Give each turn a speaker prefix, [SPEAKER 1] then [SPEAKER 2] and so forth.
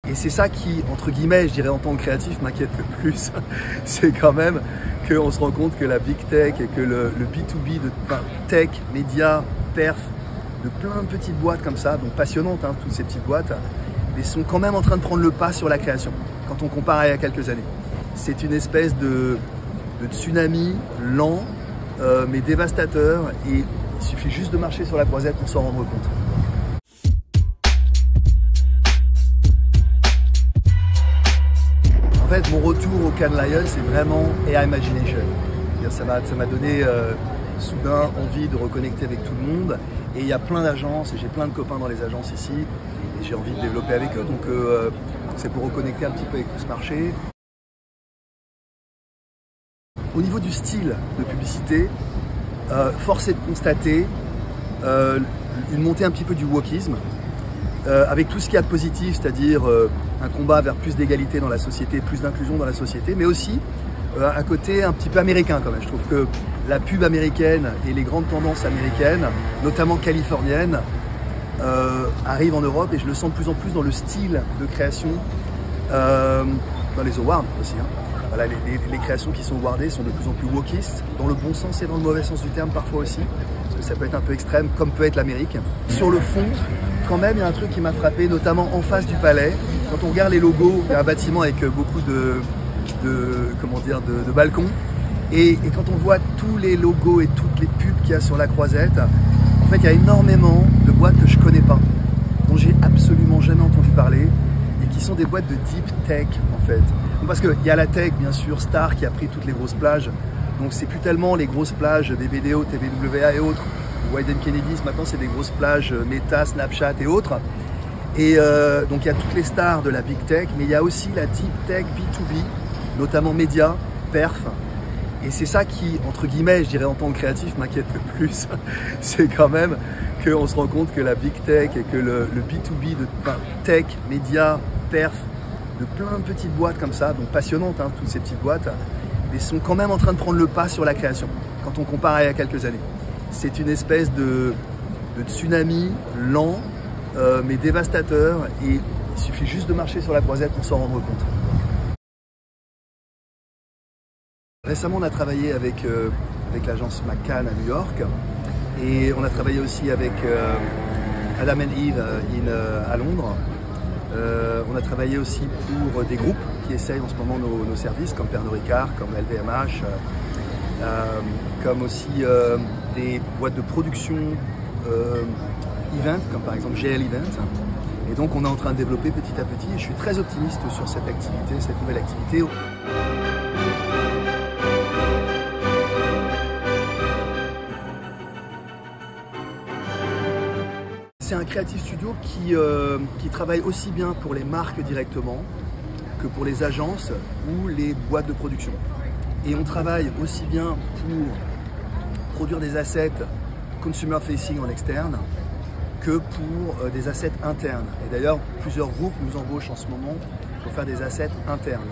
[SPEAKER 1] Et c'est ça qui, entre guillemets, je dirais en tant que créatif, m'inquiète le plus. C'est quand même qu'on se rend compte que la big tech et que le B2B de tech, médias, perf, de plein de petites boîtes comme ça, donc passionnantes, hein, toutes ces petites boîtes, mais sont quand même en train de prendre le pas sur la création, quand on compare à il y a quelques années. C'est une espèce de tsunami lent, mais dévastateur, et il suffit juste de marcher sur la croisette pour s'en rendre compte. En fait, mon retour au Cannes Lions, c'est vraiment AI Imagination. Ça m'a donné soudain envie de reconnecter avec tout le monde. Et il y a plein d'agences, et j'ai plein de copains dans les agences ici, et j'ai envie de développer avec eux. Donc c'est pour reconnecter un petit peu avec tout ce marché. Au niveau du style de publicité, force est de constater une montée un petit peu du wokisme, avec tout ce qu'il y a de positif, c'est-à-dire un combat vers plus d'égalité dans la société, plus d'inclusion dans la société, mais aussi un côté un petit peu américain quand même. Je trouve que la pub américaine et les grandes tendances américaines, notamment californiennes, arrivent en Europe, et je le sens de plus en plus dans le style de création, dans les awards aussi. Hein. Voilà, les créations qui sont awardées sont de plus en plus wokistes, dans le bon sens et dans le mauvais sens du terme parfois aussi, parce que ça peut être un peu extrême, comme peut être l'Amérique. Sur le fond, quand même, il y a un truc qui m'a frappé, notamment en face du palais. Quand on regarde les logos, il y a un bâtiment avec beaucoup de balcons. Et quand on voit tous les logos et toutes les pubs qu'il y a sur la croisette, en fait, il y a énormément de boîtes que je ne connais pas, dont j'ai absolument jamais entendu parler, et qui sont des boîtes de deep tech, en fait. Parce qu'il y a la tech, bien sûr, Star, qui a pris toutes les grosses plages. Donc, c'est plus tellement les grosses plages des BDO, TVWA et autres, Wieden Kennedy, maintenant, c'est des grosses plages Meta, Snapchat et autres. Et donc, il y a toutes les stars de la big tech, mais il y a aussi la deep tech B2B, notamment médias, perf. Et c'est ça qui, entre guillemets, je dirais en tant que créatif, m'inquiète le plus. C'est quand même qu'on se rend compte que la big tech et que le B2B de tech, médias, perf, de plein de petites boîtes comme ça, donc passionnantes, hein, toutes ces petites boîtes, mais sont quand même en train de prendre le pas sur la création, quand on compare à il y a quelques années. C'est une espèce de tsunami lent, mais dévastateur, et il suffit juste de marcher sur la croisette pour s'en rendre compte. Récemment, on a travaillé avec l'agence McCann à New York, et on a travaillé aussi avec Adam & Eve à Londres. On a travaillé aussi pour des groupes qui essayent en ce moment nos services, comme Pernod Ricard, comme LVMH, comme aussi des boîtes de production event, comme par exemple GL Event. Et donc on est en train de développer petit à petit, et je suis très optimiste sur cette activité, cette nouvelle activité. C'est un creative studio qui travaille aussi bien pour les marques directement que pour les agences ou les boîtes de production. Et on travaille aussi bien pour produire des assets consumer facing en externe que pour des assets internes. Et d'ailleurs, plusieurs groupes nous embauchent en ce moment pour faire des assets internes.